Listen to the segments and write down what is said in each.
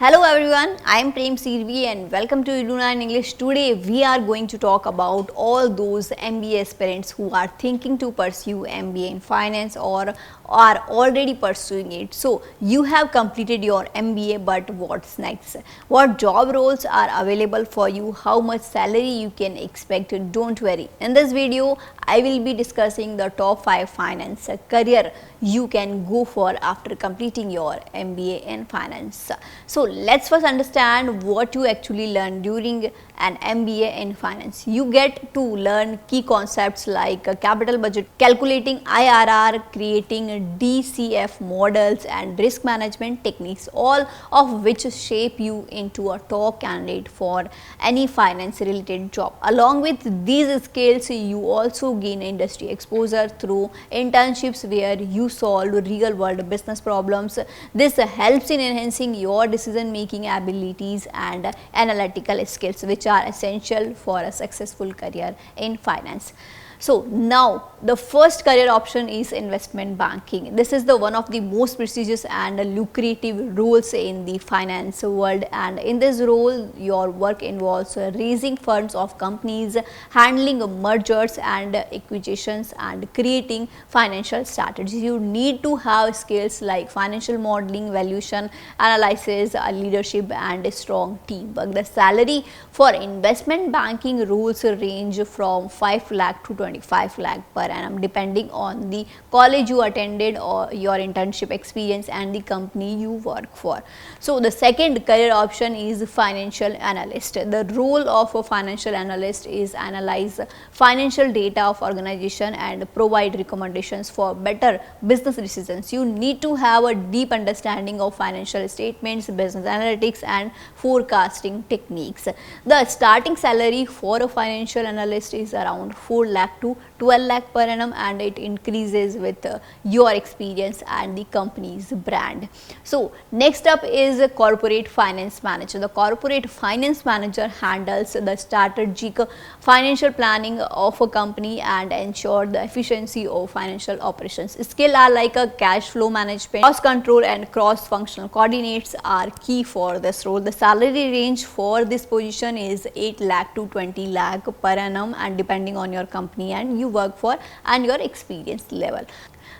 Hello everyone, I am Prem Sirvi and welcome to Iduna in English. Today we are going to talk about all those MBA aspirants who are thinking to pursue MBA in finance or are already pursuing it. So you have completed your MBA, but what's next? What job roles are available for you? How much salary you can expect? Don't worry. In this video, I will be discussing the top 5 finance career you can go for after completing your MBA in finance. So let's first understand what you actually learn during an MBA in finance. You get to learn key concepts like capital budget, calculating IRR, creating DCF models and risk management techniques, all of which shape you into a top candidate for any finance related job. Along with these skills, you also gain industry exposure through internships where you solve real world business problems. This helps in enhancing your decision making abilities and analytical skills, which are essential for a successful career in finance. So now the first career option is investment banking. This is the one of the most prestigious and lucrative roles in the finance world, and in this role your work involves raising funds of companies, handling mergers and acquisitions and creating financial strategies. You need to have skills like financial modeling, valuation analysis, leadership and a strong teamwork. The salary for investment banking roles range from 5 lakh to 25 lakh per annum depending on the college you attended or your internship experience and the company you work for. So the second career option is financial analyst. The role of a financial analyst is analyze financial data of organization and provide recommendations for better business decisions. You need to have a deep understanding of financial statements, business analytics and forecasting techniques. The starting salary for a financial analyst is around 4 lakh to 12 lakh per annum, and it increases with your experience and the company's brand. So next up is a corporate finance manager. The corporate finance manager handles the strategic financial planning of a company and ensure the efficiency of financial operations. Skills are like a cash flow management, cost control and cross functional coordinates are key for this role. The salary range for this position is 8 lakh to 20 lakh per annum, and depending on your company and you work for and your experience level.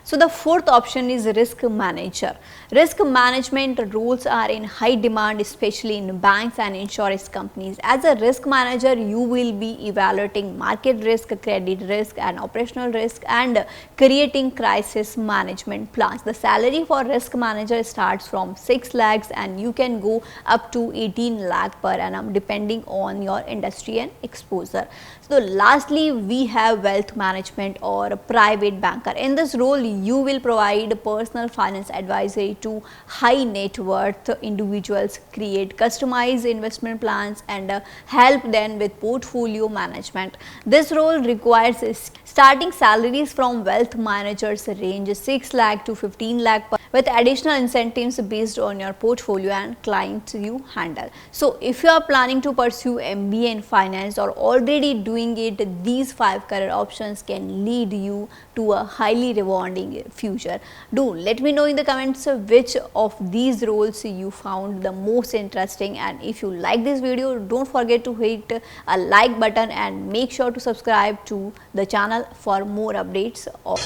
So the fourth option is risk manager. Risk management roles are in high demand, especially in banks and insurance companies. As a risk manager, you will be evaluating market risk, credit risk and operational risk and creating crisis management plans. The salary for risk manager starts from 6 lakhs and you can go up to 18 lakh per annum depending on your industry and exposure. So lastly, we have wealth management or private banker. In this role, you will provide personal finance advisory to high net worth individuals, create customized investment plans and help them with portfolio management. This role requires starting salaries from wealth managers range 6 lakh to 15 lakh per, with additional incentives based on your portfolio and clients you handle. So if you are planning to pursue MBA in finance or already doing it, these 5 career options can lead you to a highly rewarding future. Do let me know in the comments which of these roles you found the most interesting, and if you like this video, don't forget to hit a like button and make sure to subscribe to the channel for more updates of